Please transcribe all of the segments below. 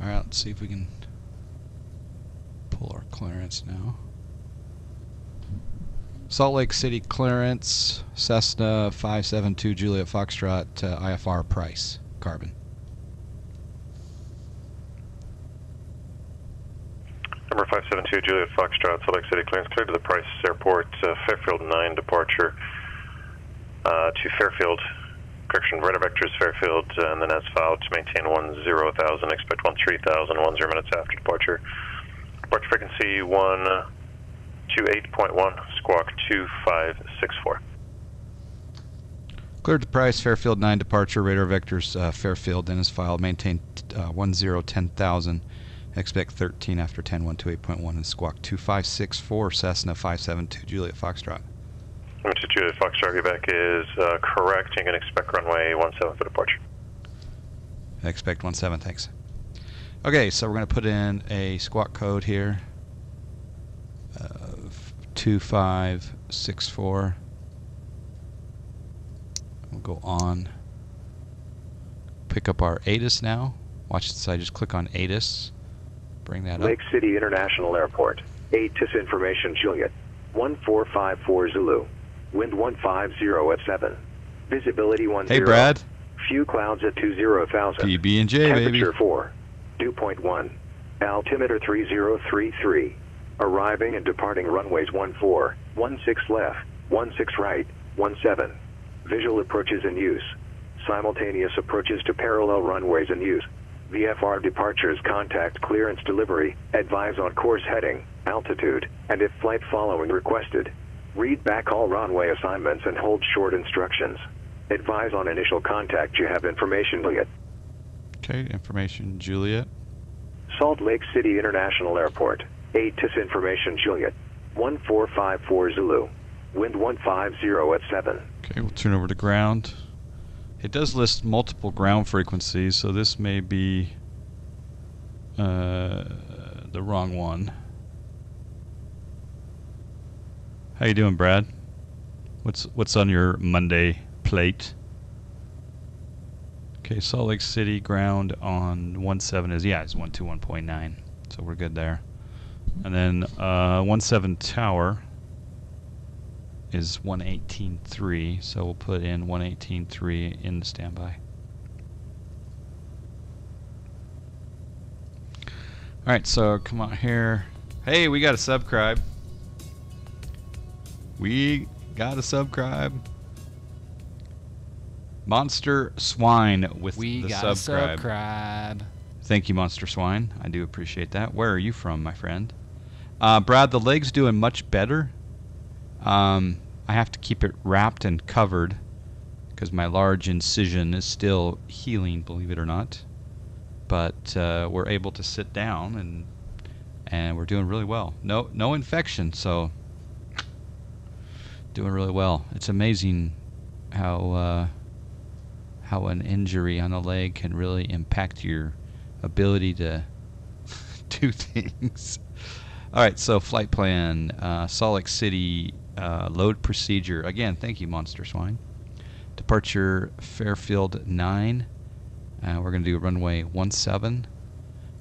Alright, let's see if we can pull our clearance now. Salt Lake City clearance, Cessna 572 Juliet Foxtrot, IFR price, carbon. Number 572 Juliet Foxtrot, Salt Lake City clearance, cleared to the Price Airport, Fairfield 9 departure to Fairfield. Correction, radar vectors Fairfield, and then as filed to maintain 10,000, expect 13,000, 10 minutes after departure. Departure frequency 128.1, squawk 2564. Cleared to Price, Fairfield 9 departure, radar vectors Fairfield, then as filed, maintain 10,000, expect 13 after 10, 128.1, and squawk 2564, Cessna 572 Juliet Foxtrot. Mr. Juliet Foxtrot, your back is correct. You can expect runway 17 for departure. Expect 17, thanks. Okay, so we're going to put in a squawk code here of 2564. We'll go on. Pick up our ATIS now. Watch this, I just click on ATIS. Bring that up. Lake City International Airport. ATIS information Juliet. 1454 Zulu. Wind 150 at 7. Visibility 10. Hey, Brad. Few clouds at 20,000. PB&J, baby. Temperature 4. Dew point 1. Altimeter 3033. Arriving and departing runways 14, 16 left, 16 right, 17. Visual approaches in use. Simultaneous approaches to parallel runways in use. VFR departures contact clearance delivery, advise on course heading, altitude, and if flight following requested. Read back all runway assignments and hold short instructions. Advise on initial contact. You have information, Juliet. Okay, information, Juliet. Salt Lake City International Airport. ATIS information, Juliet. 1454 Zulu. Wind 150 at 7. Okay, we'll turn over to ground. It does list multiple ground frequencies, so this may be the wrong one. How you doing, Brad? What's on your Monday plate? Okay, Salt Lake City ground on 17 is, yeah, it's 121.9, so we're good there. And then 17 tower is 118.3, so we'll put in 118.3 in the standby. Alright, so come on here. Hey, we got a subscribe. We got a subscribe. Monster Swine with the subscribe. Thank you, Monster Swine. I do appreciate that. Where are you from, my friend? Brad, the leg's doing much better. I have to keep it wrapped and covered because my large incision is still healing, believe it or not. But we're able to sit down and we're doing really well. No infection, so doing really well. It's amazing how an injury on the leg can really impact your ability to do things. All right, so flight plan, Salt Lake City, load procedure. Again, thank you, Monster Swine. Departure Fairfield 9. We're going to do runway 17.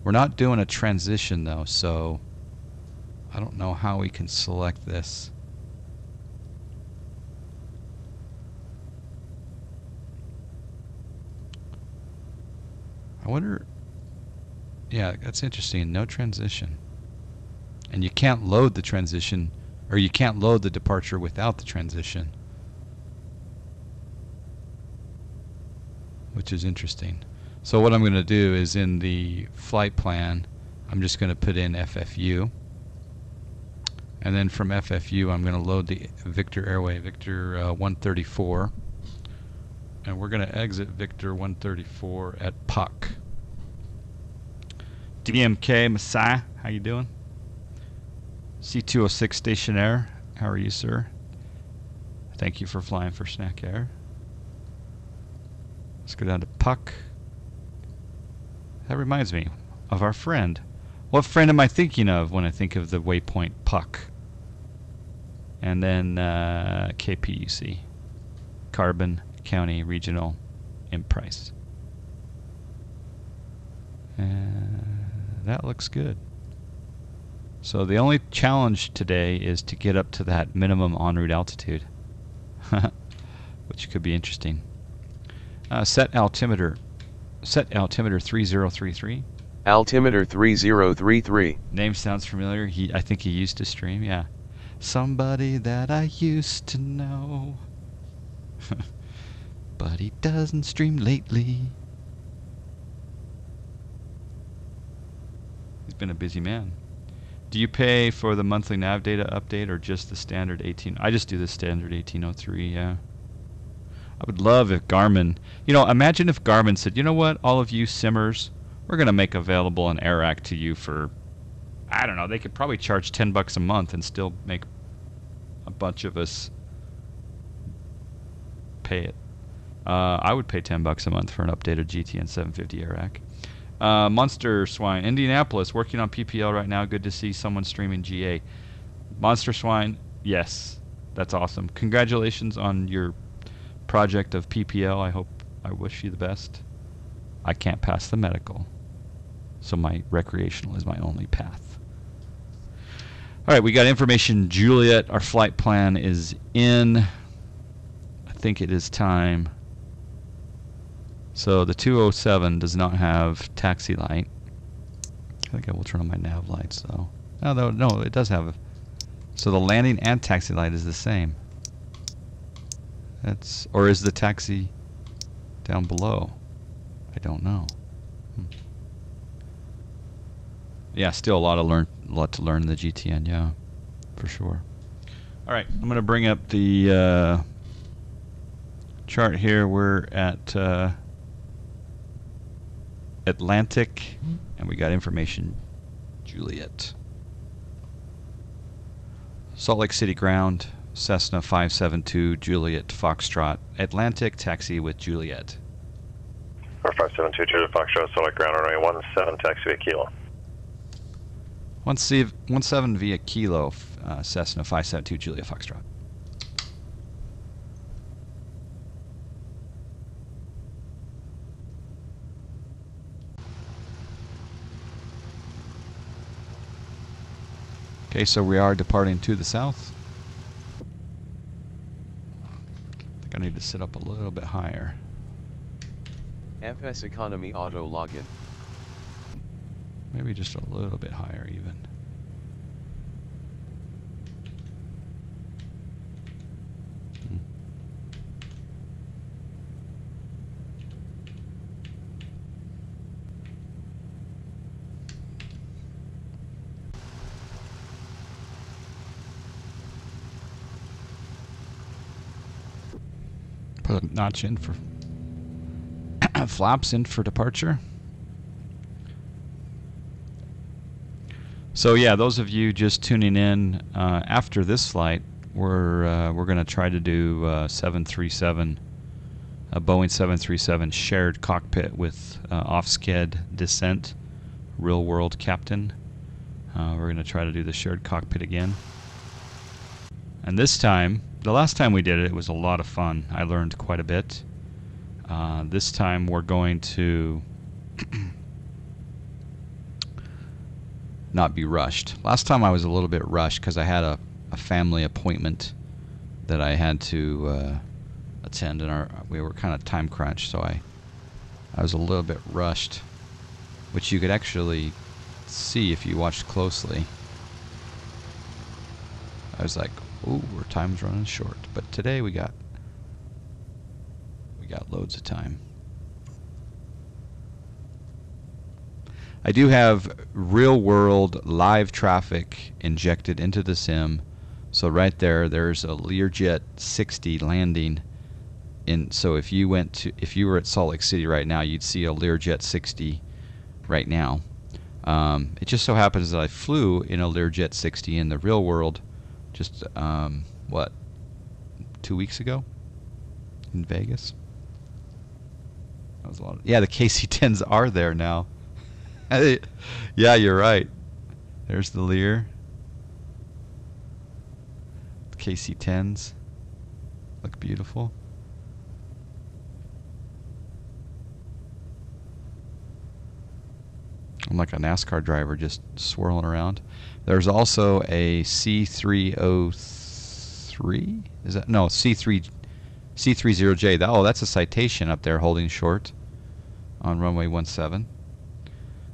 We're not doing a transition though, so I don't know how we can select this. I wonder, yeah, that's interesting. No transition. And you can't load the transition, or you can't load the departure without the transition, which is interesting. So what I'm going to do is in the flight plan, I'm just going to put in FFU. And then from FFU, I'm going to load the Victor Airway, Victor 134. And we're going to exit Victor 134 at Puck. DMK Messiah, how you doing? C206 Stationaire, how are you, sir? Thank you for flying for Snak Air. Let's go down to Puck. That reminds me of our friend. What friend am I thinking of when I think of the waypoint Puck? And then KPUC, Carbon County Regional in price. And That looks good. So the only challenge today is to get up to that minimum en route altitude, which could be interesting. Set altimeter 3033. Altimeter 3033. Name sounds familiar. I think he used to stream. Yeah, somebody that I used to know, but he doesn't stream lately. He's been a busy man. Do you pay for the monthly nav data update or just the standard 18? I just do the standard 1803, yeah. I would love if Garmin, imagine if Garmin said, you know what, all of you simmers, we're going to make available an AirAC to you for, I don't know, they could probably charge $10 a month and still make a bunch of us pay it. I would pay $10 a month for an updated GTN 750 AirAC. Monster Swine, Indianapolis, working on PPL right now. Good to see someone streaming GA. Monster Swine, yes, that's awesome. Congratulations on your project of PPL. I wish you the best. I can't pass the medical, so my recreational is my only path. All right, we got information. Juliet, our flight plan is in. I think it is time. So the 207 does not have taxi light. I think I will turn on my nav lights though. No, it does have. So the landing and taxi light is the same. Or is the taxi down below? I don't know. Yeah, still a lot to learn in the GTN. Yeah, for sure. All right, I'm gonna bring up the chart here. We're at Atlantic, and we got information. Juliet. Salt Lake City ground, Cessna 572, Juliet Foxtrot. Atlantic, taxi with Juliet. 572, Juliet Foxtrot, Salt Lake ground, runway 17, taxi via Kilo. 17 via Kilo, Cessna 572, Juliet Foxtrot. Okay, so we are departing to the south. I think I need to sit up a little bit higher. FSEconomy auto login. Maybe just a little bit higher even. Put a notch in for flaps in for departure. So yeah, those of you just tuning in, after this flight, we're going to try to do 737, a Boeing 737 shared cockpit with off-sched descent, real-world captain. We're going to try to do the shared cockpit again. And this time, the last time we did it, it was a lot of fun. I learned quite a bit. This time we're going to not be rushed. Last time I was a little bit rushed because I had a family appointment that I had to attend, and we were kind of time crunched, so I was a little bit rushed, which you could actually see if you watched closely. I was like, ooh, our time's running short. But today we got loads of time. I do have real-world live traffic injected into the sim. So right there's a Learjet 60 landing. So if you were at Salt Lake City right now, you'd see a Learjet 60 right now. It just so happens that I flew in a Learjet 60 in the real world just 2 weeks ago in Vegas. That was a lot. Yeah, the KC-10s are there now. Yeah, you're right. There's the Lear. The KC-10s look beautiful. I'm like a NASCAR driver just swirling around. There's also a C303. Is that no C30J? Oh, that's a citation up there holding short on runway 17.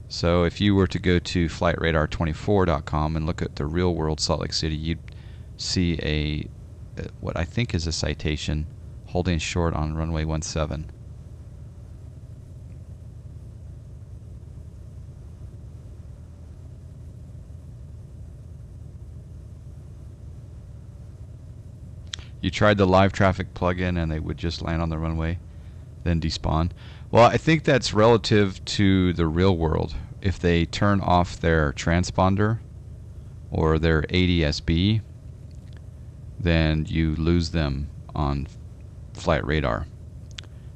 So if you were to go to flightradar24.com and look at the real world Salt Lake City, you'd see a what I think is a citation holding short on runway 17. You tried the live traffic plugin and they would just land on the runway, then despawn. Well, I think that's relative to the real world. If they turn off their transponder or their ADS-B, then you lose them on flight radar.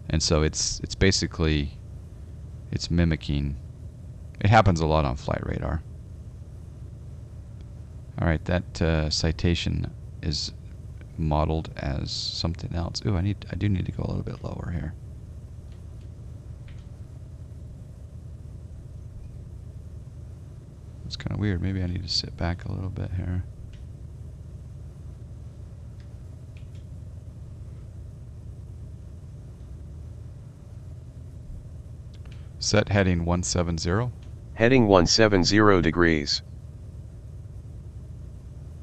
And so it's basically, it's mimicking. It happens a lot on flight radar. All right, that citation is modeled as something else. Ooh, I do need to go a little bit lower here. It's kind of weird. Maybe I need to sit back a little bit here. Set heading 170. Heading 170 degrees.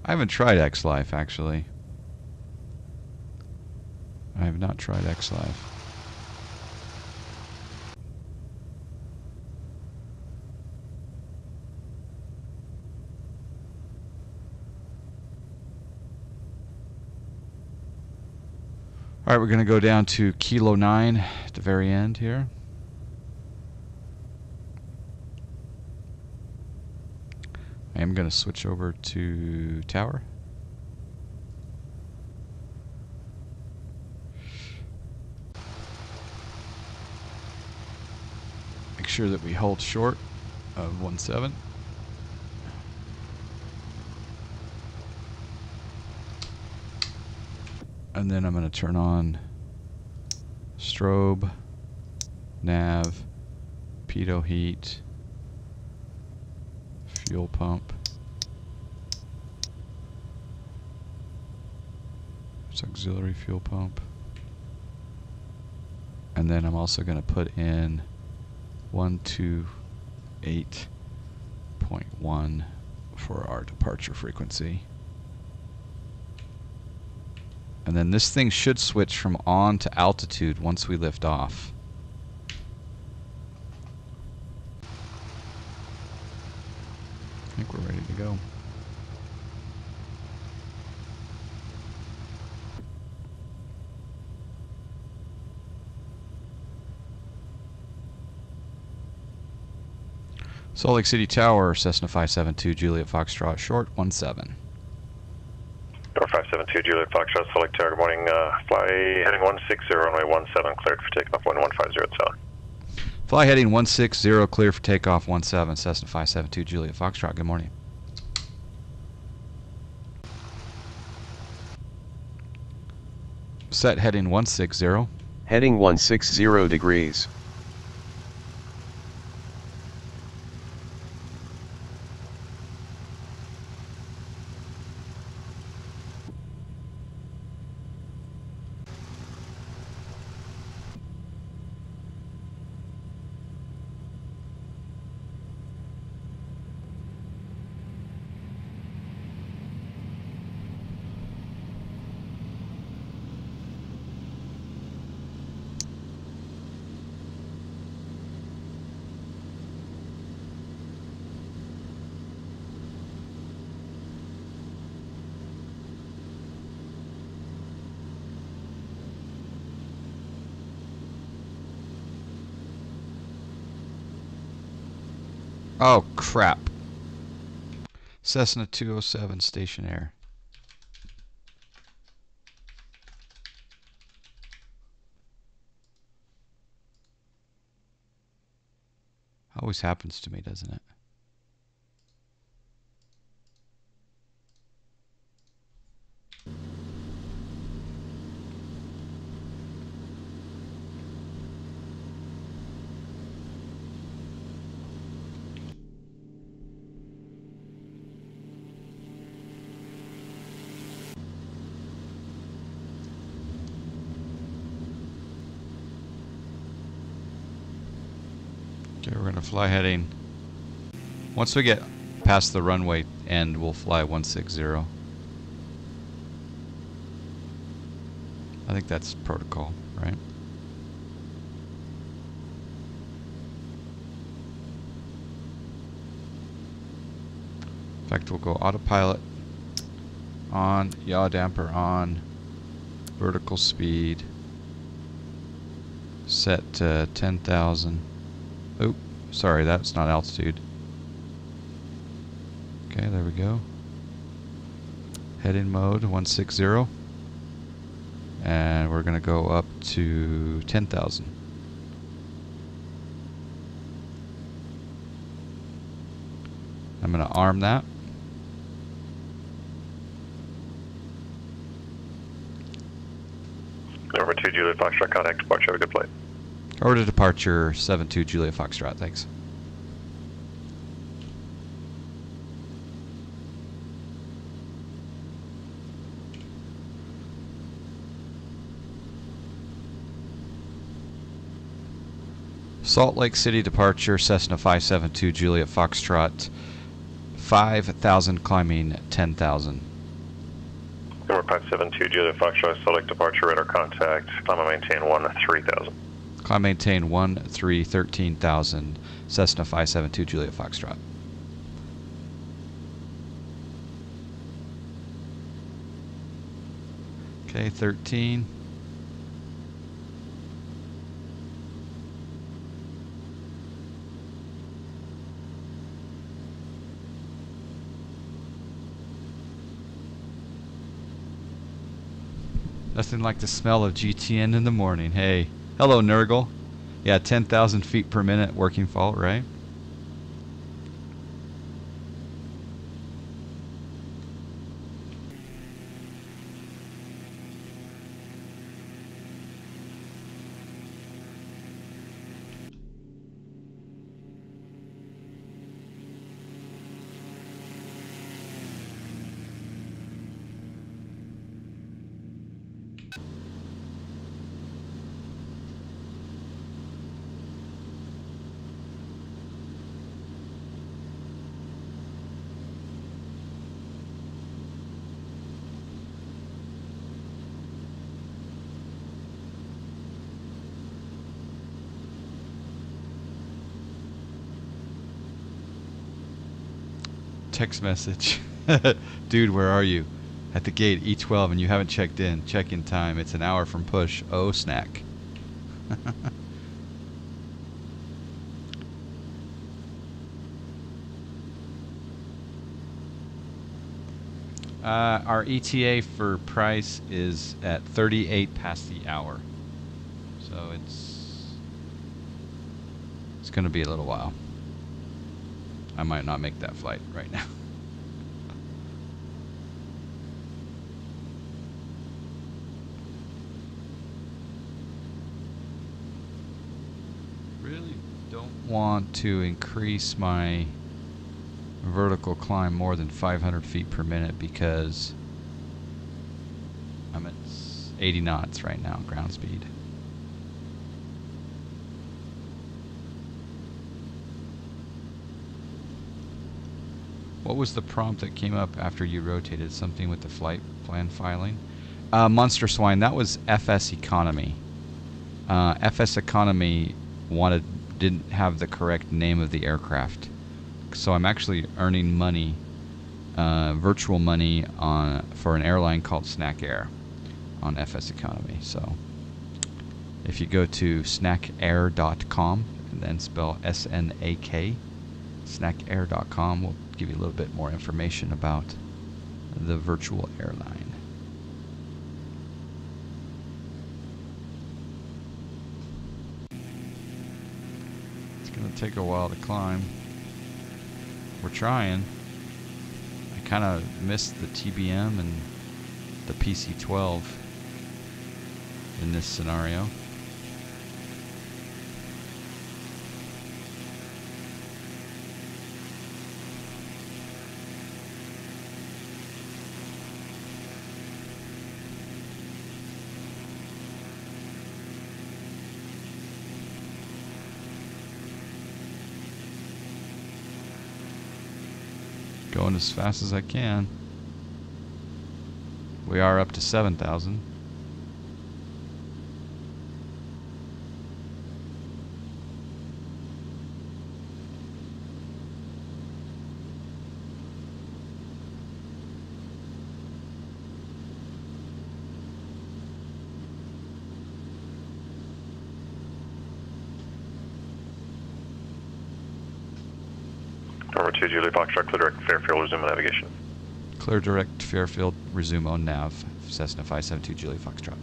I haven't tried X-Life actually. I have not tried X-Life. All right, we're going to go down to Kilo 9 at the very end here. I am going to switch over to tower. Make sure that we hold short of 17. And then I'm going to turn on strobe, nav, pitot heat, fuel pump. It's auxiliary fuel pump. And then I'm also going to put in 128.1 for our departure frequency. And then this thing should switch from on to altitude once we lift off. I think we're ready to go. Salt Lake City Tower, Cessna 572, Juliet Foxtrot, short 17. Door 572, Juliet Foxtrot, Salt Lake Tower, good morning. Fly heading 160, runway 17, cleared for takeoff, 1150 south. Fly heading 160, clear for takeoff 17, Cessna 572, Juliet Foxtrot, good morning. Set heading 160. Heading 160 degrees. Oh, crap. Cessna 207 station air. Always happens to me, doesn't it? Okay, we're gonna fly heading. Once we get past the runway end, we'll fly 160. I think that's protocol, right? In fact, we'll go autopilot on, yaw damper on, vertical speed set to 10,000. Oop, sorry, that's not altitude. Okay, there we go. Heading mode 160. And we're going to go up to 10,000. I'm going to arm that. Number 2, Juliet Foxtrot, contact departure. Have a good flight. Over to departure 72 Juliet Foxtrot, thanks. Salt Lake City departure, Cessna 572 Juliet Foxtrot, 5,000 climbing 10,000. Number 572 Juliet Foxtrot, Salt Lake departure, radar contact, climb and maintain 13,000. Climb maintain 13,000, Cessna 572 Juliet Foxtrot. Okay, 13. Nothing like the smell of GTN in the morning. Hey, hello Nurgle. Yeah, 10,000 feet per minute working fault, right? Text message. Dude, where are you? At the gate E12 and you haven't checked in. Check-in time. It's an hour from push. Oh, Snak. Our ETA for price is at 38 past the hour. So it's going to be a little while. I might not make that flight right now. Really don't want to increase my vertical climb more than 500 feet per minute because I'm at 80 knots right now, ground speed. What was the prompt that came up after you rotated? Something with the flight plan filing? Monster Swine, that was FSEconomy. FSEconomy didn't have the correct name of the aircraft. So I'm actually earning money, virtual money, for an airline called Snak Air on FSEconomy. So if you go to snakair.com and then spell SNAK, snakair.com will give you a little bit more information about the virtual airline. It's going to take a while to climb. We're trying. I kind of missed the TBM and the PC-12 in this scenario. Going as fast as I can. We are up to 7,000. Number 2, Juliet Foxtrot, clear direct Fairfield, resume navigation. Clear direct Fairfield, resume on nav. Cessna 572 Juliet Foxtrot.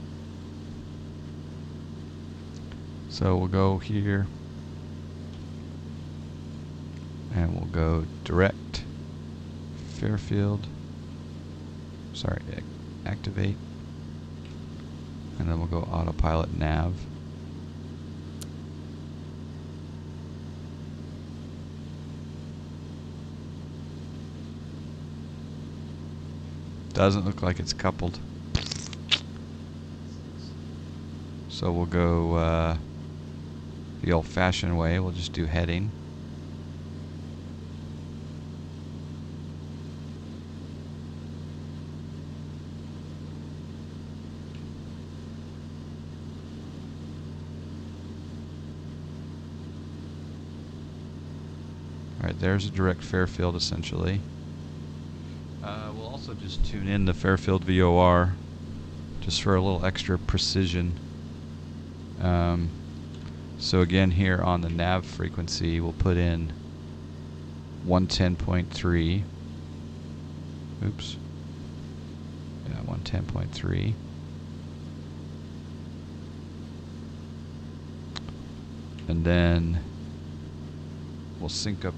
So we'll go here. And we'll go direct Fairfield. Sorry, activate. And then we'll go autopilot nav. Doesn't look like it's coupled. So we'll go the old-fashioned way. We'll just do heading. Alright, there's a direct Fairfield essentially. We'll also just tune in the Fairfield VOR just for a little extra precision. So again, here on the nav frequency, we'll put in 110.3. Oops. Yeah, 110.3. And then we'll sync up.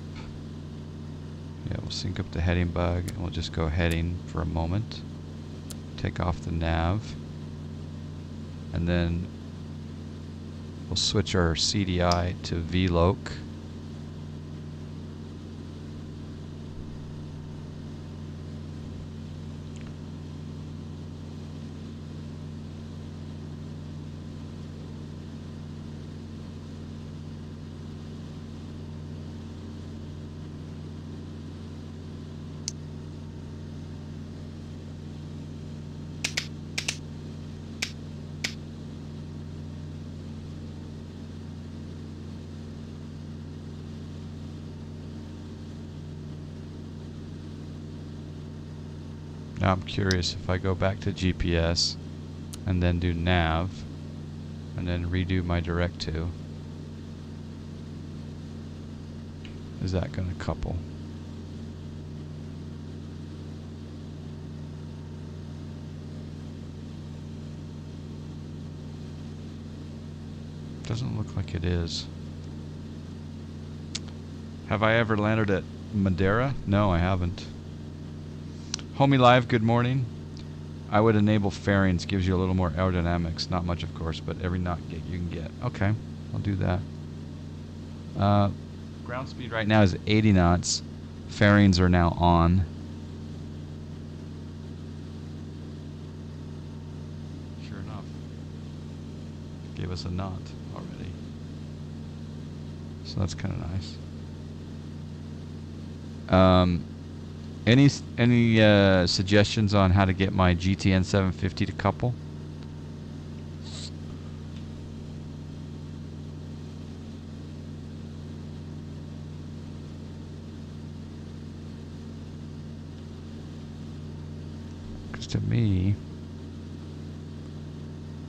Yeah, we'll sync up the heading bug, and we'll just go heading for a moment. Take off the nav. And then we'll switch our CDI to VLOC. Now I'm curious, if I go back to GPS and then do nav and then redo my direct to, is that going to couple? Doesn't look like it is. Have I ever landed at Madeira? No, I haven't. Homie Live, good morning. I would enable fairings, gives you a little more aerodynamics. Not much, of course, but every knot you can get. Okay, I'll do that. Ground speed right now is 80 knots. Fairings are now on. Sure enough, gave us a knot already. So that's kind of nice. Any suggestions on how to get my GTN 750 to couple? Because to me,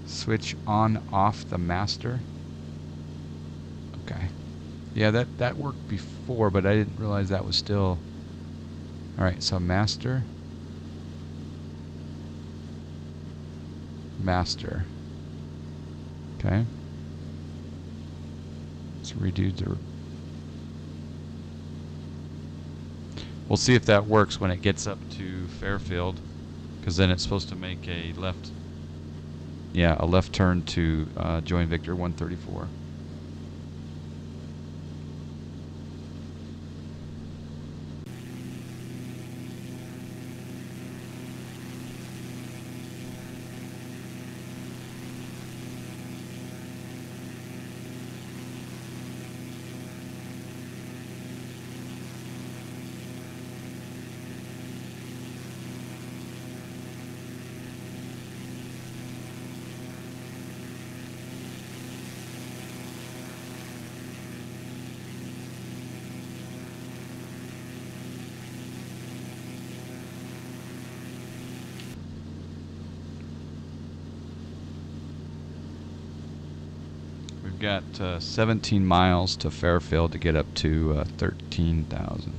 switch on off the master. Okay. Yeah, that worked before, but I didn't realize that was still. Alright, so master. Master. Okay. Let's redo the. We'll see if that works when it gets up to Fairfield, because then it's supposed to make a left. Yeah, a left turn to join Victor 134. I've got 17 miles to Fairfield to get up to 13,000.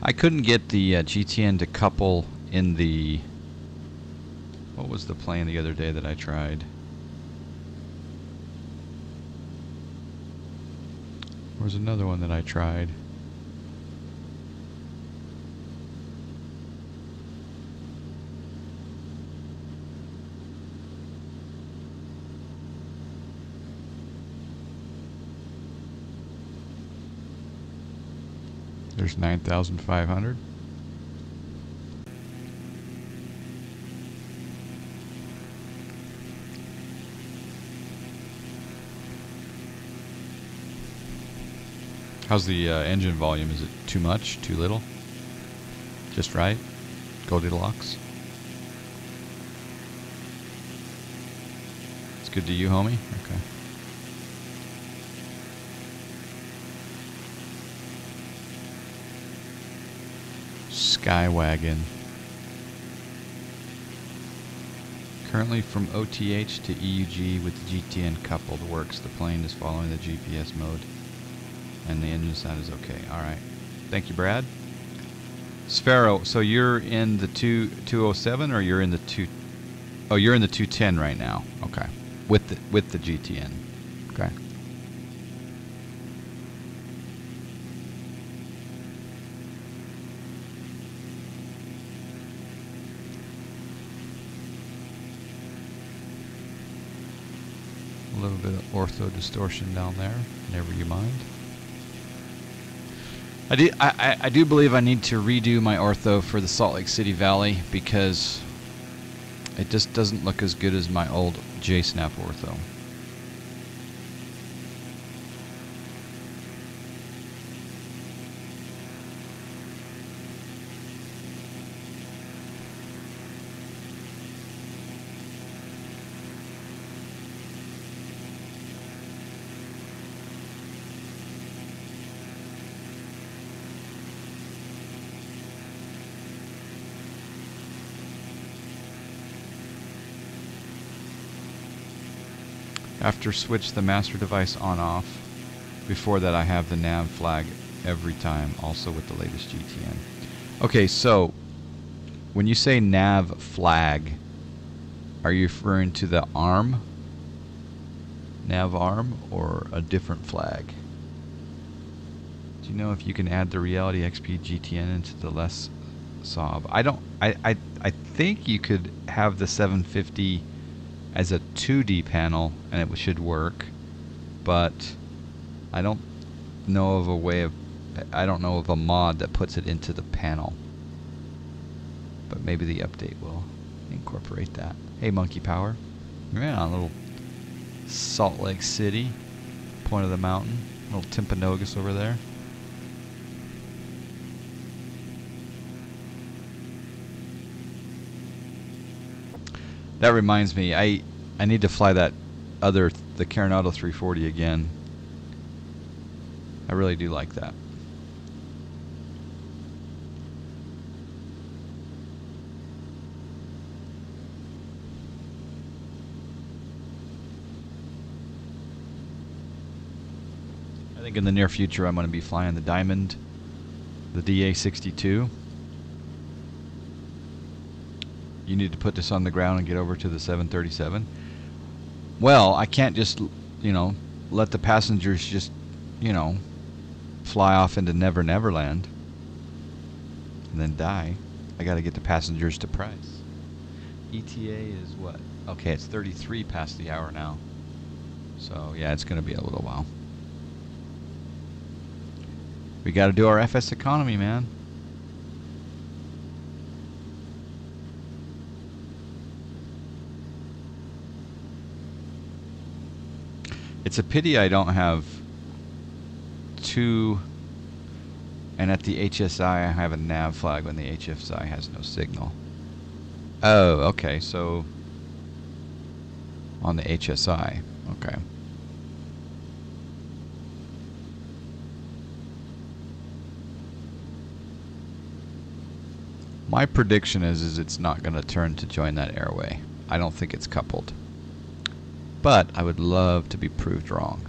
I couldn't get the GTN to couple in the... What was the plane the other day that I tried? There was another one that I tried. There's 9,500. How's the engine volume? Is it too much? Too little? Just right? Goldilocks? It's good to you, homie? Okay. Skywagon. Currently from OTH to EUG with the GTN coupled works. The plane is following the GPS mode and the engine sound is okay. Alright. Thank you, Brad. Sphero, so you're in the 207 or you're in the 2... Oh, you're in the 210 right now. Okay. With the GTN. Okay. A little bit of ortho distortion down there. Never you mind. I do believe I need to redo my ortho for the Salt Lake City Valley because it just doesn't look as good as my old JSnap ortho. After switch the master device on off. Before that I have the nav flag every time, also with the latest GTN. Okay, so when you say nav flag, are you referring to the arm? Nav arm or a different flag? Do you know if you can add the Reality XP GTN into the less SOB? I think you could have the 750 as a 2D panel and it should work, but I don't know of a way of, I don't know of a mod that puts it into the panel, but maybe the update will incorporate that. Hey, Monkey Power. Yeah, a little Salt Lake City, point of the mountain, little Timpanogos over there. That reminds me, I need to fly that the Carenado 340 again. I really do like that. I think in the near future I'm going to be flying the Diamond, the DA62. You need to put this on the ground and get over to the 737. Well, I can't just, let the passengers just, fly off into Never Never Land and then die. I got to get the passengers to Price. ETA is what? Okay, it's 33 past the hour now. So, yeah, it's going to be a little while. We got to do our FSEconomy, man. It's a pity I don't have two, and at the HSI I have a nav flag when the HSI has no signal. Oh, okay. So on the HSI. Okay. My prediction is it's not going to turn to join that airway. I don't think it's coupled. But I would love to be proved wrong.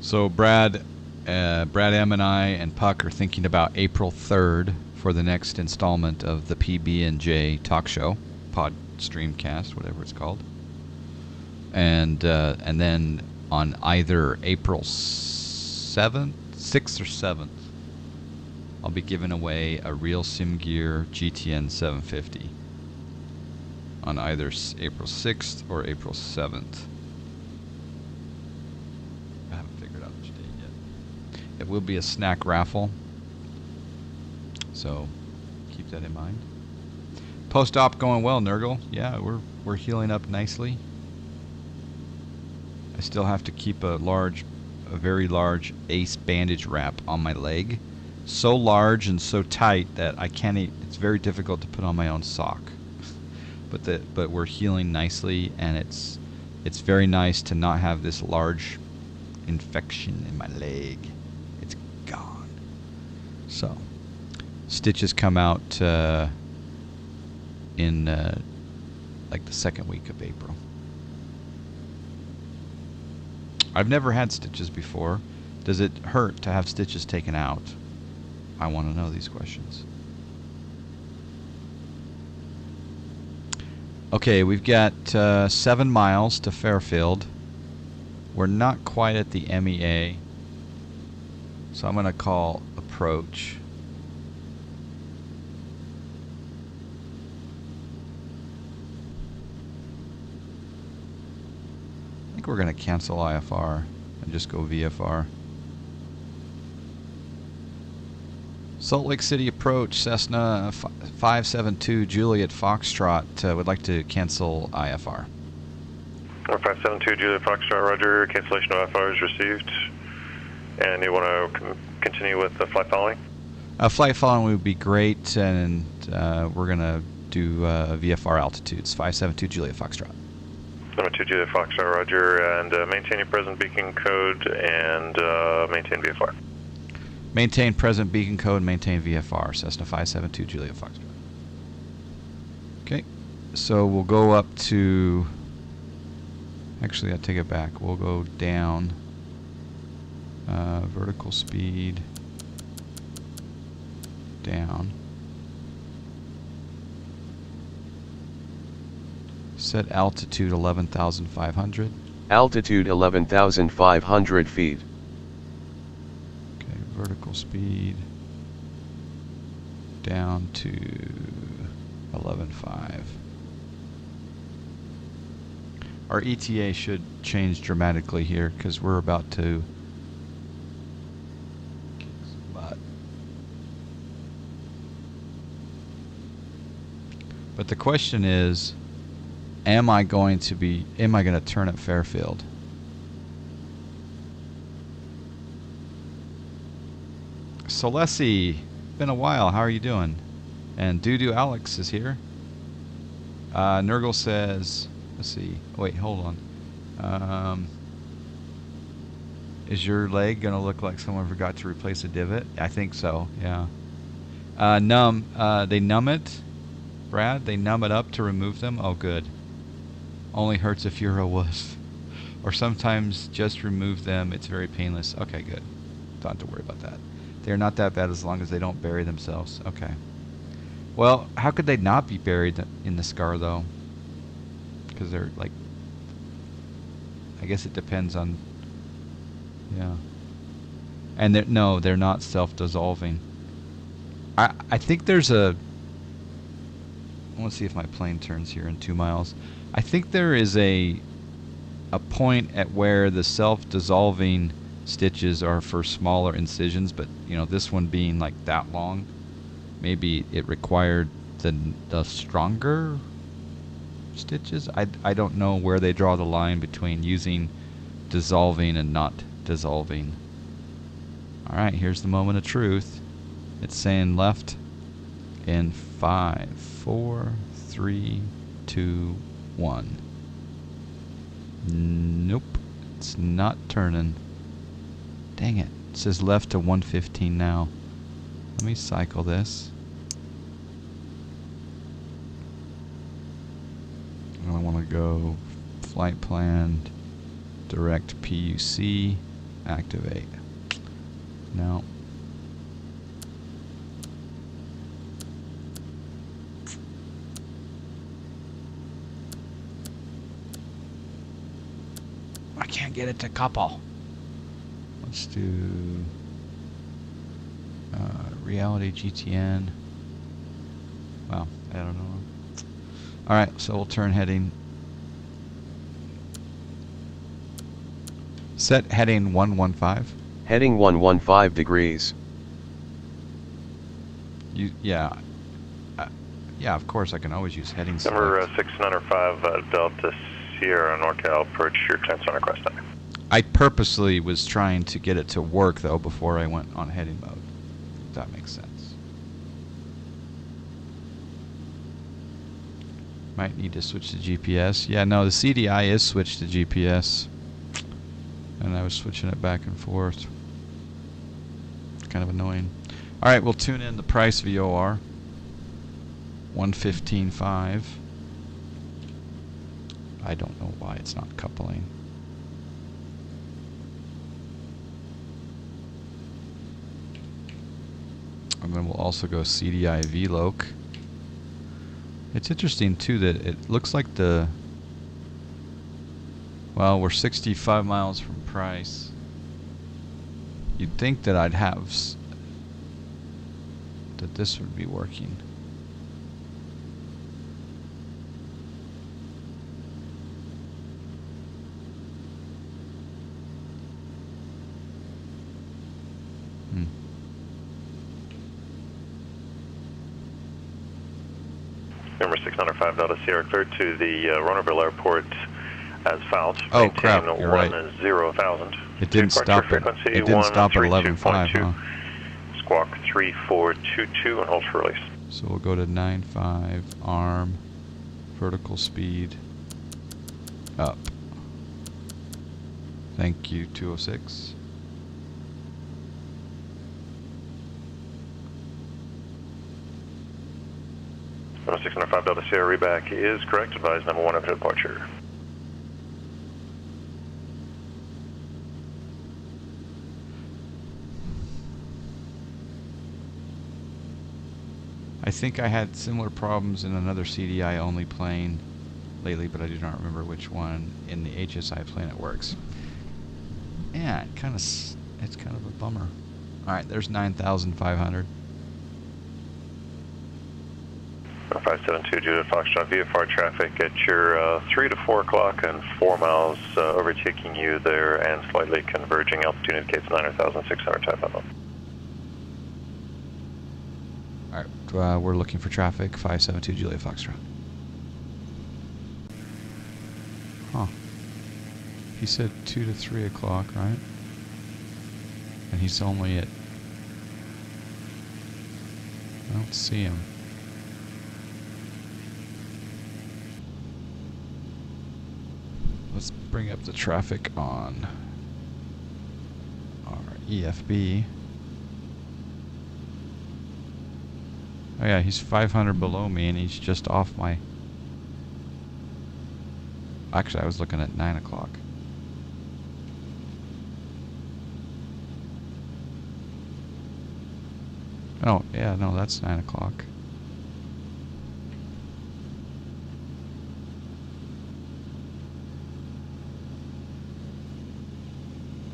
So Brad M and I and Puck are thinking about April 3rd for the next installment of the PB&J talk show, pod streamcast, whatever it's called. And then on either April 6th or 7th, I'll be giving away a real SimGear GTN 750 on either April 6th or April 7th. It will be a Snak raffle, so keep that in mind. Post-op going well, Nurgle. Yeah, we're healing up nicely. I still have to keep a very large ACE bandage wrap on my leg. So large and so tight that I can't. It's very difficult to put on my own sock. But we're healing nicely, and it's very nice to not have this large infection in my leg. Gone. So stitches come out in like the second week of April. I've never had stitches before. Does it hurt to have stitches taken out? I want to know these questions. Okay, we've got 7 miles to Fairfield. We're not quite at the MEA. So I'm going to call approach. I think we're going to cancel IFR and just go VFR. Salt Lake City approach, Cessna 572 Juliet Foxtrot would like to cancel IFR. 572 Juliet Foxtrot, roger. Cancellation of IFR is received. And you want to continue with the flight following? Flight following would be great, and we're going to do VFR altitudes, 572 Juliet Foxtrot. 72 Juliet Foxtrot, roger, and maintain your present beacon code and maintain VFR. Maintain present beacon code, maintain VFR, Cessna 572 Juliet Foxtrot. Okay, so we'll go up to, actually I'll take it back, we'll go down. Vertical speed down. Set altitude 11,500. Altitude 11,500 feet. Okay, vertical speed down to 11.5. Our ETA should change dramatically here because we're about to kick some butt. But the question is, am I going to turn at Fairfield? Solesi, been a while. How are you doing? And Doo Alex is here. Nurgle says, let's see. Wait, hold on. Is your leg gonna look like someone forgot to replace a divot? I think so. Yeah. They numb it, Brad. They numb it up to remove them. Oh, good. Only hurts if you're a wuss. Or sometimes just remove them. It's very painless. Okay, good. Don't have to worry about that. They're not that bad as long as they don't bury themselves. Okay. Well, how could they not be buried in the scar, though? Because they're like... I guess it depends on... Yeah. And they're not self-dissolving. I think there's a... I want to see if my plane turns here in 2 miles. I think there is a point at where the self-dissolving stitches are for smaller incisions, but you know, this one being like that long, maybe it required the stronger stitches. I don't know where they draw the line between using dissolving and not dissolving. Alright, here's the moment of truth. It's saying left in 5, 4, 3, 2, 1. Nope, it's not turning. Dang it. It says left to 115 now. Let me cycle this. I want to go flight plan, direct PUC, activate. No. I can't get it to couple. Let's do reality GTN. Well, I don't know. Alright, so we'll turn heading. Set heading 115. Heading 115 degrees. Yeah, of course I can always use heading. Number 695 Delta Sierra NorCal, approach your transfer request time. I purposely was trying to get it to work though before I went on heading mode. If that makes sense. Might need to switch to GPS. Yeah, no, the CDI is switched to GPS. And I was switching it back and forth. Kind of annoying. Alright, we'll tune in the price VOR. 115.5. I don't know why it's not coupling. And then we'll also go CDI VLOC. It's interesting too that it looks like well, we're 65 miles from price. You'd think that I'd have that this would be working. Number 605 Delta Sierra, cleared to the Ronoville Airport as fouled. Oh crap, you're right. 10,000. It didn't stop at 11.5, huh? Squawk 3422 and hold for release. So we'll go to 95, arm, vertical speed, up. Thank you, 206. Number 605 Delta Sierra, reback is correct. Advise number 1 of departure. I think I had similar problems in another CDI only plane lately, but I do not remember which one. In the HSI plane it works. Yeah, it's kind of a bummer. All right, there's 9,500. 572 Judah Foxtrot, VFR traffic at your 3 to 4 o'clock and 4 miles overtaking you there and slightly converging. Altitude indicates 9,600 type level. Alright, we're looking for traffic, 572 Juliet Foxtrot. Huh. He said 2 to 3 o'clock, right? And he's only at... I don't see him. Let's bring up the traffic on our EFB. Oh yeah, he's 500 below me and he's just off my... Actually, I was looking at 9 o'clock. Oh, yeah, no, that's 9 o'clock.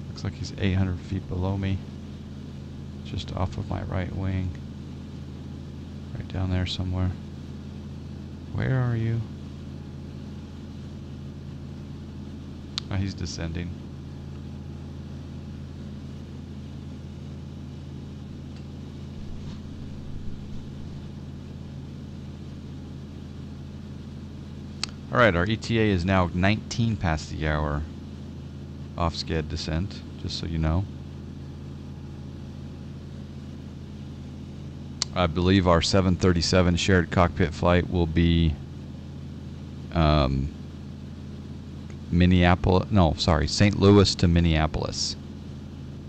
Looks like he's 800 feet below me. Just off of my right wing. Right down there somewhere. Where are you? Oh, he's descending. Alright, our ETA is now 19 past the hour. Off-sched descent, just so you know. I believe our 737 shared cockpit flight will be Minneapolis. No, sorry, St. Louis to Minneapolis.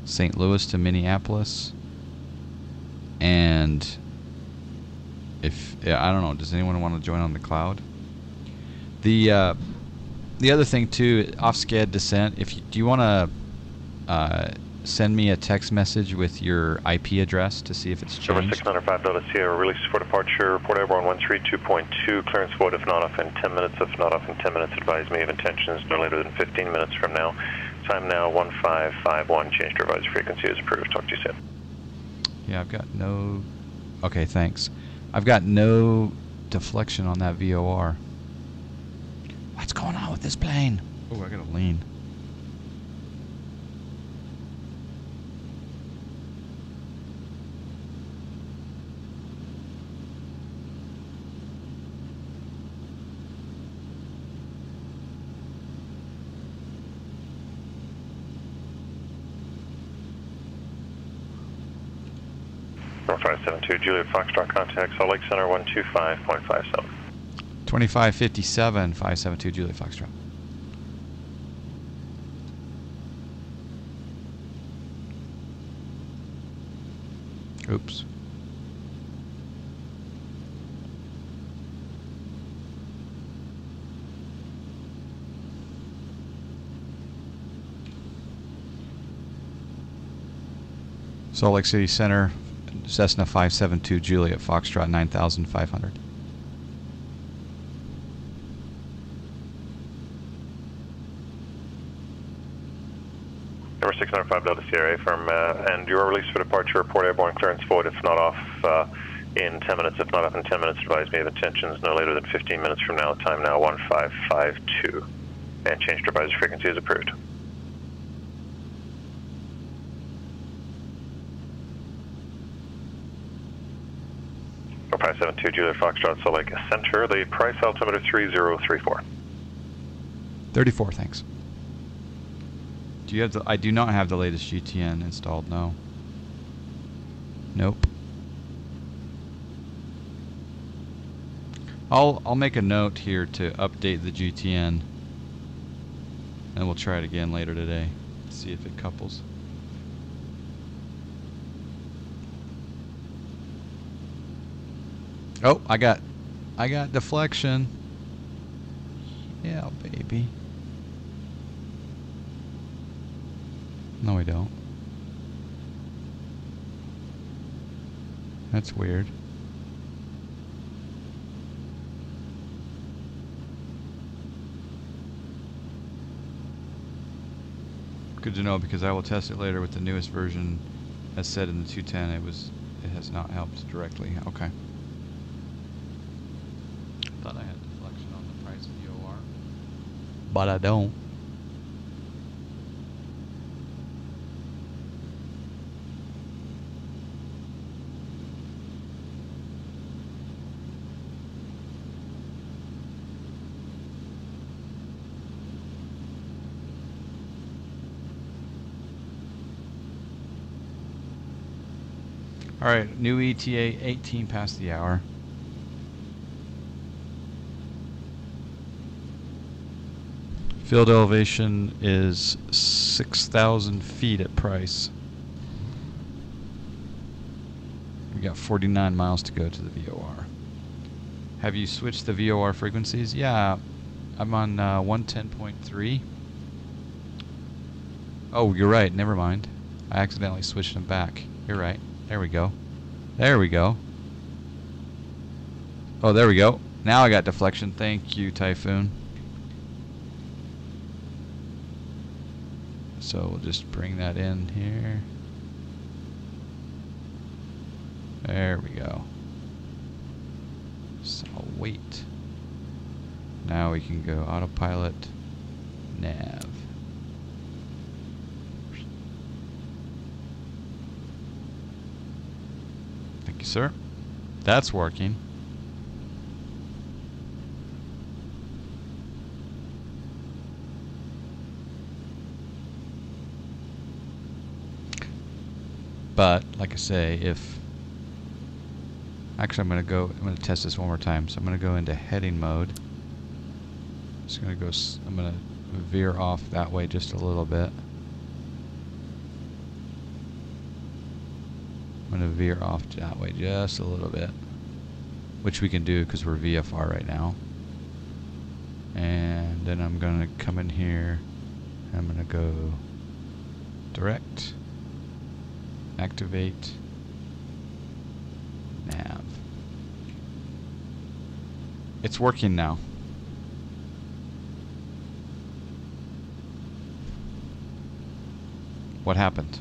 St. Louis to Minneapolis. And if I don't know, does anyone want to join on the cloud? The other thing too, off-sched descent. Do you want to send me a text message with your IP address to see if it's changed? Over 605 Delta Sierra, release for departure, report airborne 132.2, clearance void if not off in 10 minutes, if not off in 10 minutes, advise me of intentions no later than 15 minutes from now. Time now 1551, change to revised frequency is approved. Talk to you soon. Yeah, I've got no... Okay, thanks. I've got no deflection on that VOR. What's going on with this plane? Oh, I gotta lean. Number 572, Juliet Foxtrot, contact Salt Lake Center 125.57. 2557, 572 Juliet Foxtrot. Oops. Salt Lake City Center, Cessna 572 Juliet Foxtrot 9500. Number 605 Delta Sierra, firm, and your release for departure, report airborne clearance void if not off in 10 minutes, if not off in 10 minutes, advise me of intentions no later than 15 minutes from now, time now 1552, and change to revised frequency is approved. Number 572 Juliet Foxtrot, Salt Lake Center, the price altimeter 3034. 34, thanks. Do you have the? I do not have the latest GTN installed. No. Nope. I'll make a note here to update the GTN, and we'll try it again later today. See if it couples. Oh, I got deflection. Yeah, baby. No, we don't. That's weird. Good to know, because I will test it later with the newest version. As said in the 210, it has not helped directly. Okay. Thought I had deflection on the price VOR, but I don't. Alright, new ETA 18 past the hour. Field elevation is 6,000 feet at price. We got 49 miles to go to the VOR. Have you switched the VOR frequencies? Yeah, I'm on 110.3. Oh, you're right, never mind. I accidentally switched them back. You're right. There we go. There we go. Oh, there we go. Now I got deflection. Thank you, Typhoon. So we'll just bring that in here. There we go. So I'll wait. Now we can go autopilot, nav. Thank you, sir. That's working. But like I say, if actually I'm gonna test this one more time. So I'm gonna go into heading mode. Just gonna go. I'm gonna veer off that way just a little bit. I'm gonna veer off that way just a little bit, which we can do because we're VFR right now. And then I'm gonna come in here. I'm gonna go direct, activate, nav. It's working now. What happened?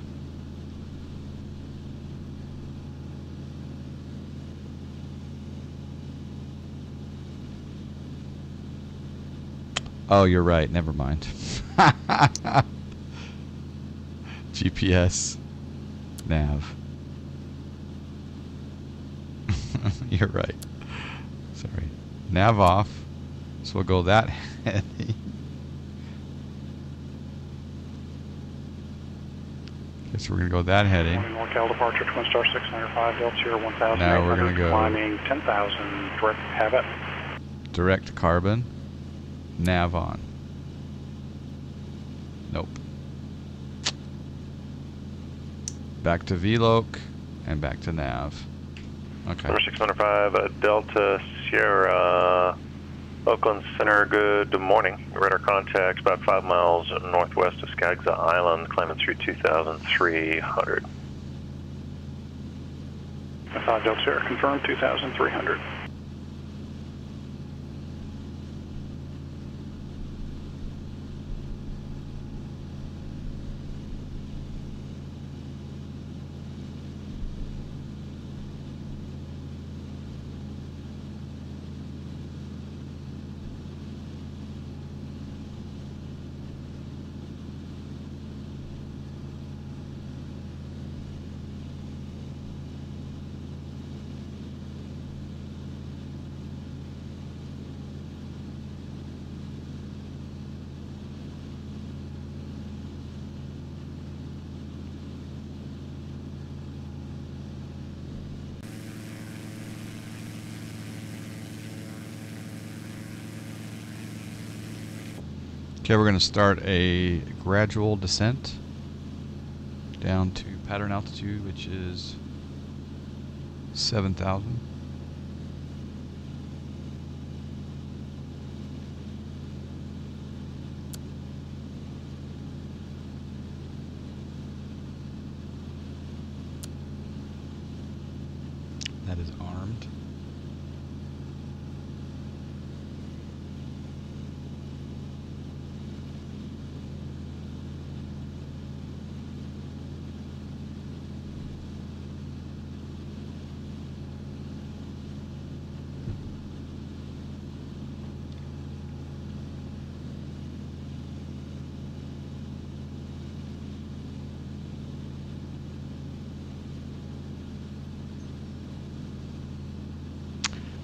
Oh, you're right. Never mind. GPS. Nav. You're right. Sorry. Nav off. So we'll go that heading. Guess we're going to go that heading. NorCal departure, Twin Star 605, Delta 1000. Now we're going to go climbing 10,000, direct habit. Direct carbon. Nav on. Nope. Back to VLOC and back to nav. Okay. Number 605, Delta Sierra, Oakland Center, good morning. Radar contacts about 5 miles northwest of Skagsa Island, climbing through 2,300. 5 Delta Sierra, confirmed 2,300. Okay, we're going to start a gradual descent down to pattern altitude, which is 7,000. That is armed.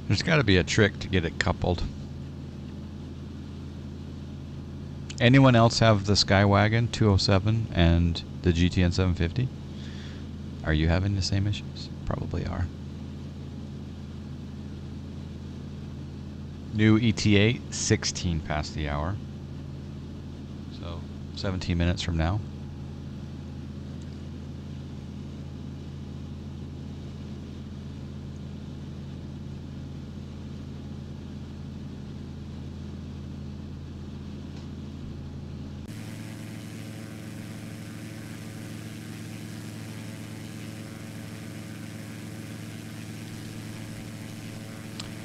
There's got to be a trick to get it coupled. Anyone else have the Skywagon 207 and the GTN 750? Are you having the same issues? Probably are. New ETA, 16 past the hour. So 17 minutes from now.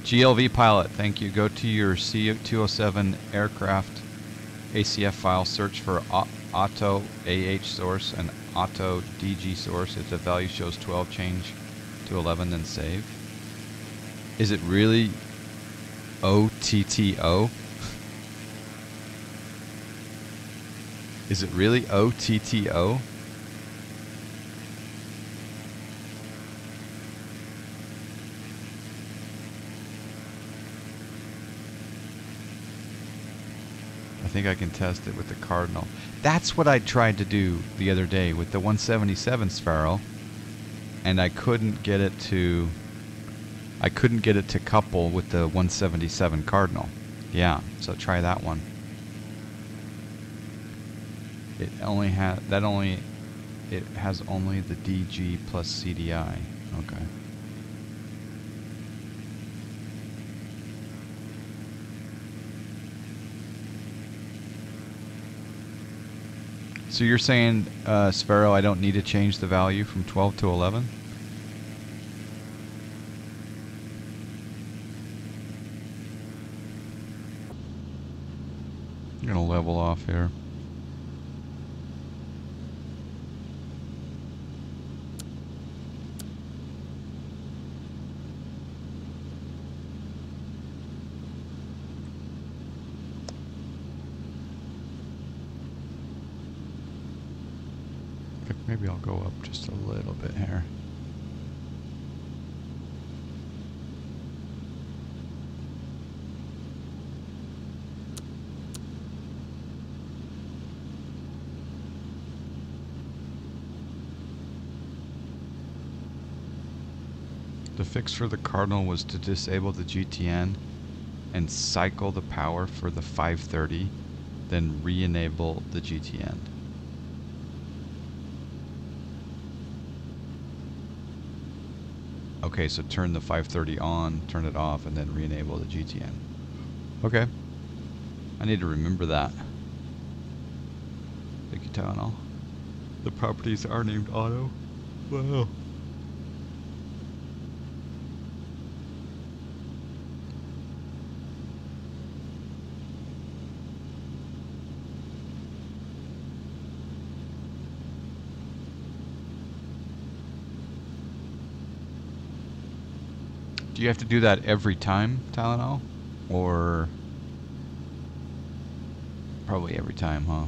GLV pilot, thank you. Go to your C207 aircraft ACF file, search for auto AH source and auto DG source. If the value shows 12, change to 11, then save. Is it really OTTO? Is it really OTTO? I think I can test it with the Cardinal. That's what I tried to do the other day with the 177 Sparrow. and I couldn't get it to couple with the 177 Cardinal. Yeah, so try that one. It has only the DG plus CDI. Okay. So you're saying, Sphero, I don't need to change the value from 12 to 11? I'm gonna level off here. Maybe I'll go up just a little bit here. The fix for the Cardinal was to disable the GTN and cycle the power for the 530, then re-enable the GTN. Okay, so turn the 530 on, turn it off, and then re-enable the GTN. Okay. I need to remember that. Thank you, Tylenol. The properties are named auto. Wow. Do you have to do that every time, Tylenol? Or probably every time, huh?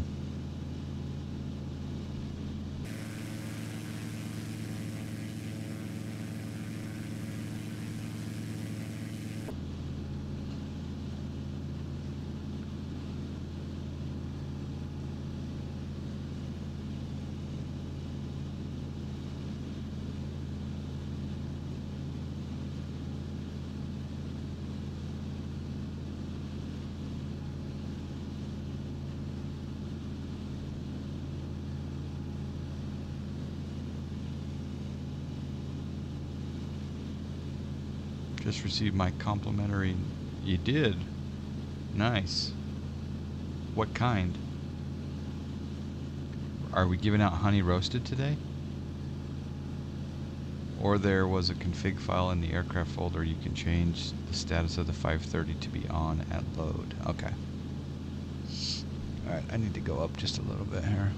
Just received my complimentary. You did? Nice. What kind? Are we giving out honey roasted today? Or there was a config file in the aircraft folder. You can change the status of the 530 to be on at load. Okay. Alright, I need to go up just a little bit here.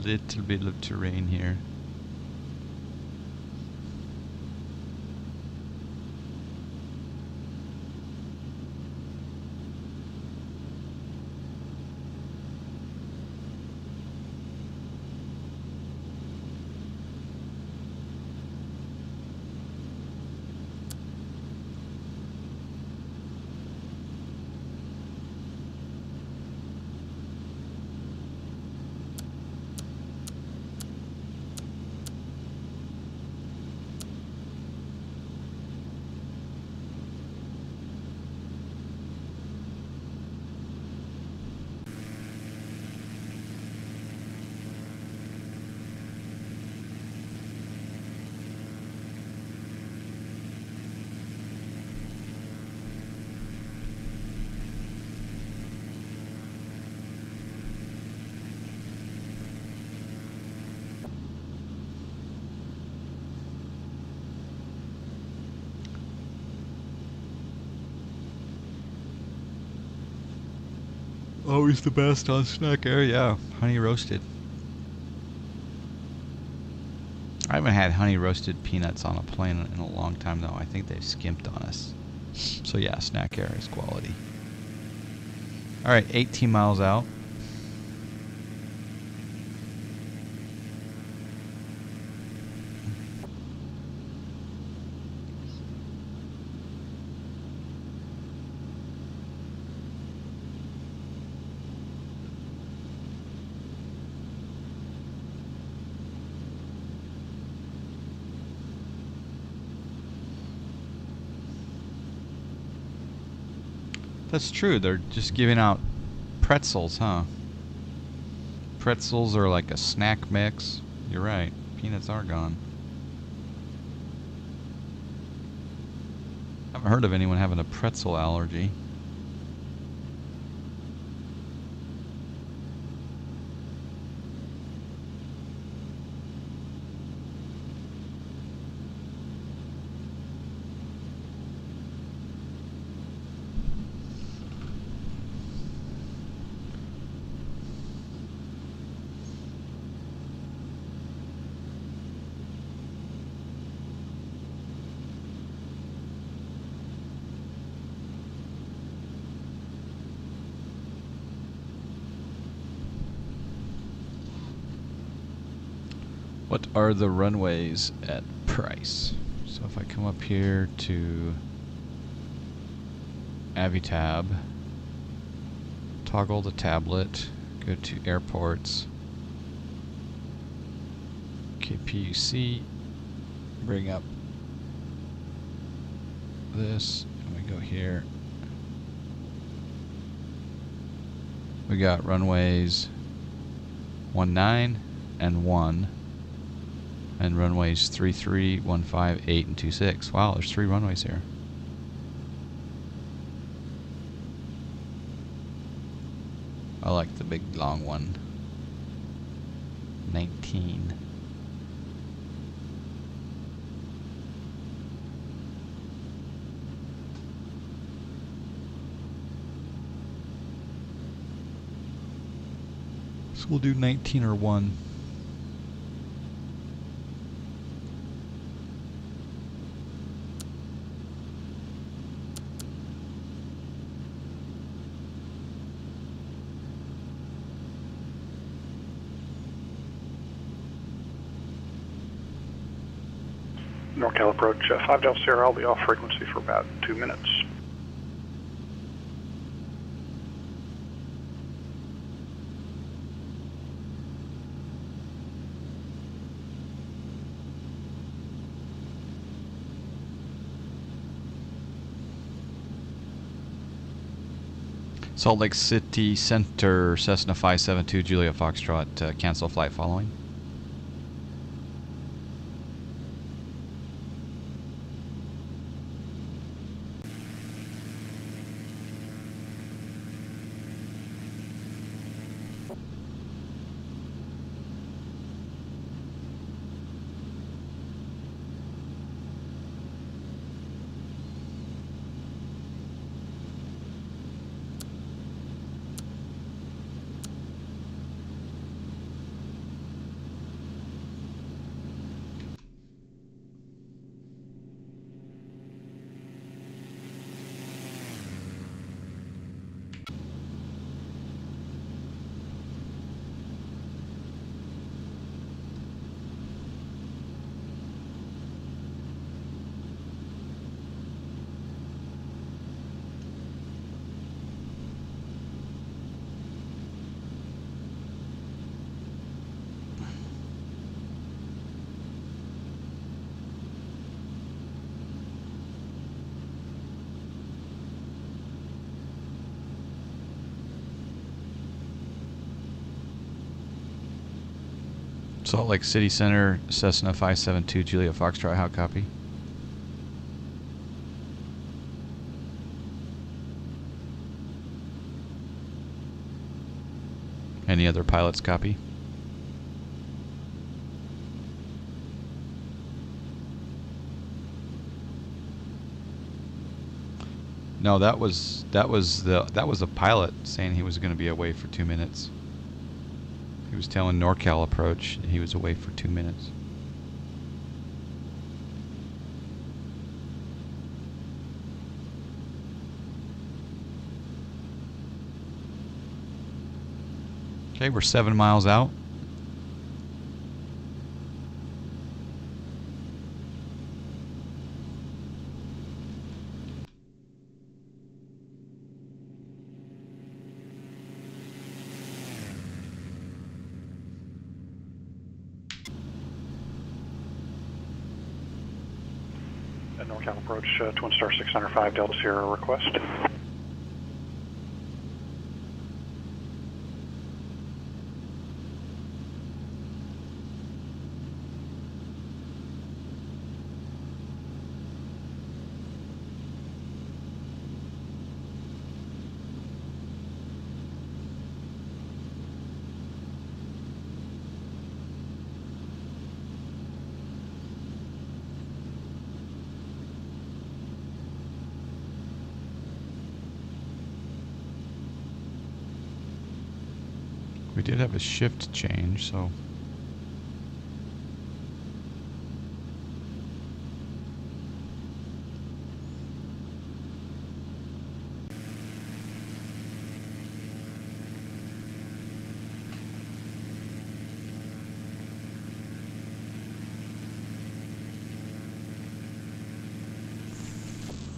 Little bit of terrain here. Always the best on Snak Air, yeah. Honey roasted. I haven't had honey roasted peanuts on a plane in a long time though. I think they've skimped on us. So yeah, Snak Air is quality. Alright, 18 miles out. That's true. They're just giving out pretzels, huh? Pretzels are like a snack mix. You're right. Peanuts are gone. I haven't heard of anyone having a pretzel allergy. What are the runways at price? So if I come up here to AviTab, toggle the tablet, go to airports, KPUC, bring up this, and we go here. We got runways 19 and 1. And runways 33, 15, 8, and 26. Wow, there's 3 runways here. I like the big long one. 19. So we'll do 19 or 1. NorCal approach 5 Delta Sierra. I'll be off frequency for about 2 minutes. Salt Lake City Center, Cessna 572, Juliet Foxtrot, cancel flight following. Salt Lake City Center, Cessna 572, Juliet Foxtrot, how copy? Any other pilots copy? No, that was a pilot saying he was going to be away for 2 minutes. He was telling NorCal approach he was away for 2 minutes. Okay, we're 7 miles out. NorCal approach Twin Star 605 Delta Sierra request. We did have a shift change, so.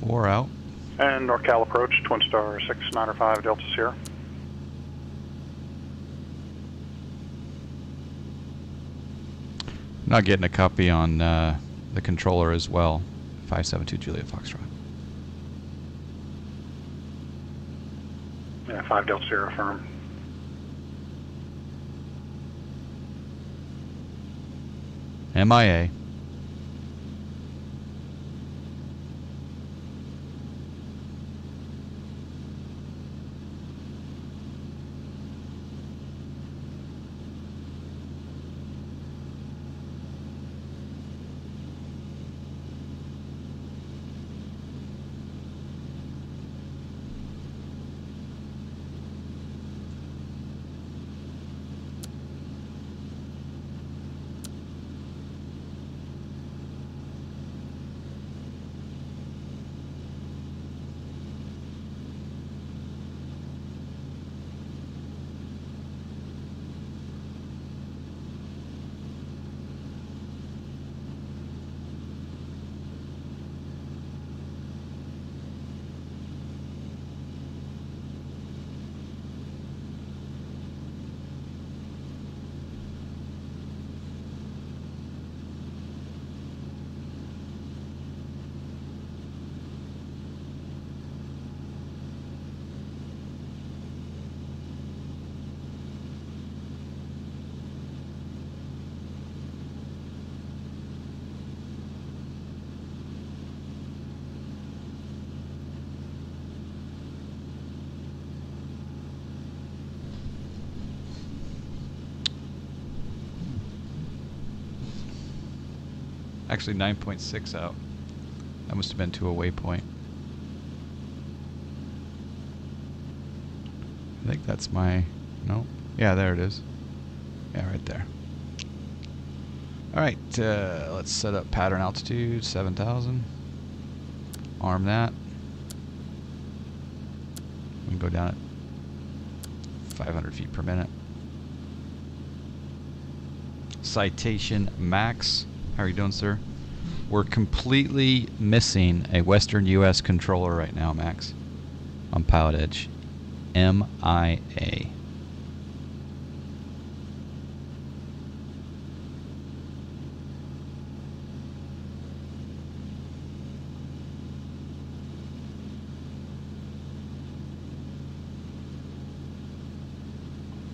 Four out. And NorCal approach, Twin Star 695 Delta Sierra. Not getting a copy on the controller as well. 572 Juliet Foxtrot. Yeah, 5 Delta Sierra firm. MIA. Actually 9.6 out. That must have been to a waypoint. I think that's my... No? Yeah, there it is. Yeah, right there. Alright, let's set up pattern altitude, 7,000. Arm that. We can go down at 500 feet per minute. Citation max. How are you doing, sir? We're completely missing a Western U.S. controller right now, Max, on Pilotedge. MIA.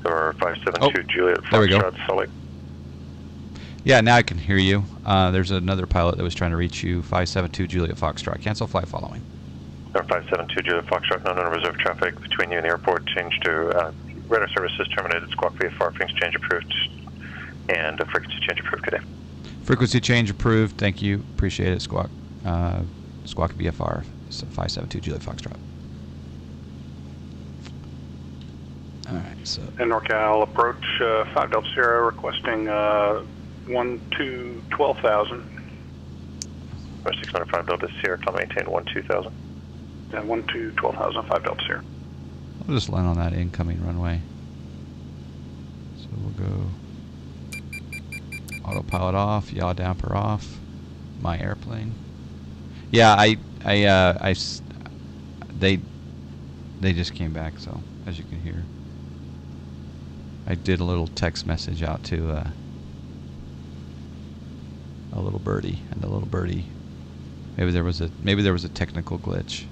Or 572 Juliet there we go. Foxtrot, Salt Lake. Yeah, now I can hear you. There's another pilot that was trying to reach you. 572 Juliet Foxtrot. Cancel flight following. Or 572 Juliet Foxtrot, no reserve traffic between you and the airport. Change to radar services terminated. Squawk VFR, frequency change approved. And frequency change approved, good day. Frequency change approved. Thank you. Appreciate it, Squawk. Squawk VFR, so 572 Juliet Foxtrot. Alright, so. And NorCal approach, 5 Delta Sierra requesting 12,000. 605 Delta Sierra, call maintain 12,000. And 12,000, 5 Delta Sierra. I'll just land on that incoming runway. So we'll go autopilot off, yaw damper off, my airplane. Yeah, they just came back, so as you can hear. I did a little text message out to a little birdie, and the little birdie, maybe there was a technical glitch.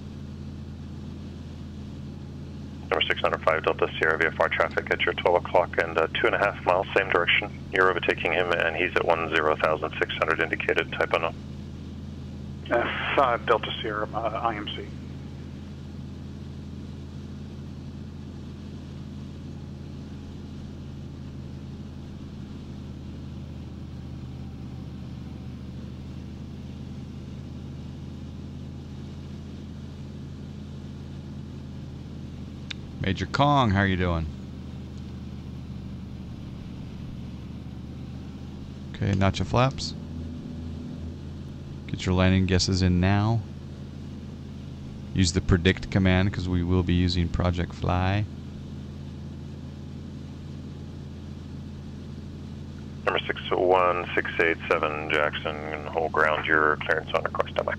Number 605 Delta Sierra VFR traffic at your 12 o'clock and 2.5 miles, same direction. You're overtaking him, and he's at 10,600 indicated. Type unknown. 5 Delta Sierra IMC. Major Kong, how are you doing? Okay, notch of flaps. Get your landing guesses in now. Use the predict command because we will be using Project Fly. Number 61687 Jackson, and hold ground, your clearance on request, standby.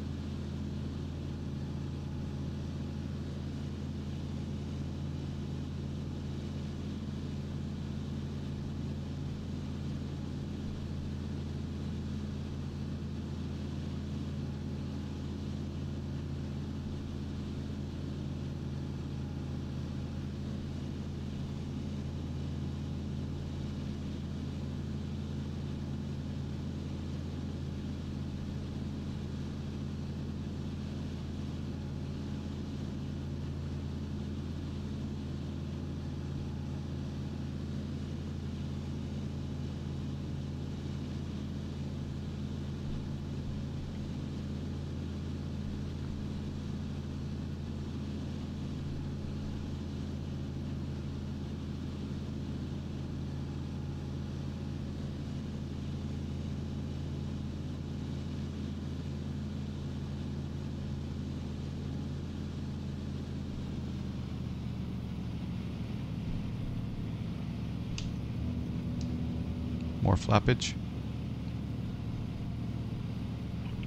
More flappage.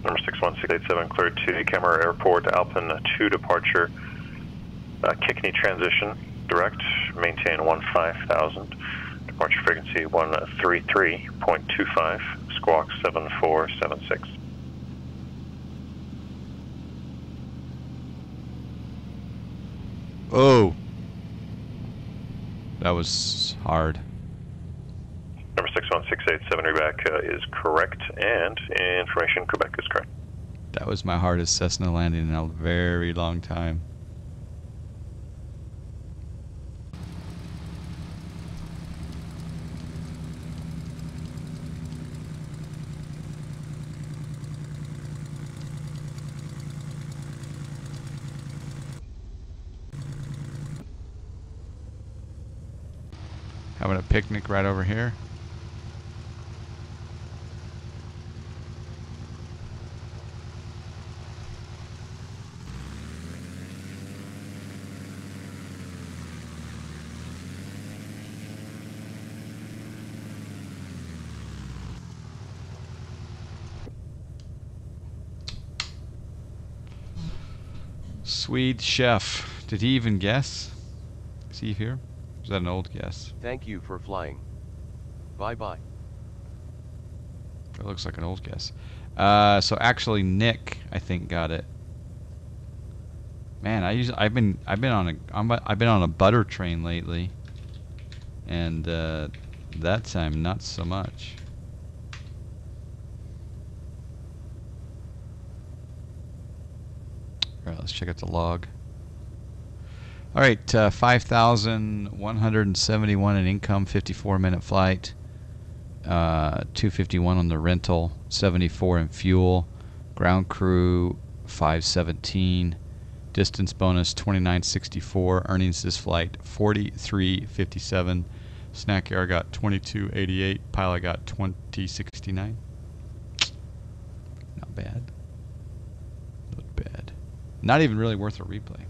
Number 61687 cleared to Camera Airport, Alpine 2 departure, Kickney transition, direct, maintain 15,000, departure frequency 133.25, squawk 7476. Oh! That was hard. Number 61687 reback is correct, and information Quebec is correct. That was my hardest Cessna landing in a very long time. Having a picnic right over here. Swede chef. Did he even guess? Is he here? Was that an old guess? Thank you for flying. Bye-bye. That looks like an old guess. So actually, Nick, I think, got it. Man, I've been on a butter train lately, and that time not so much. All right, let's check out the log. All right, 5,171 in income, 54-minute flight, 251 on the rental, 74 in fuel, ground crew 517, distance bonus 2964, earnings this flight 4357, Snak Air got 2288, pilot got 2069. Not bad. Not bad. Not even really worth a replay.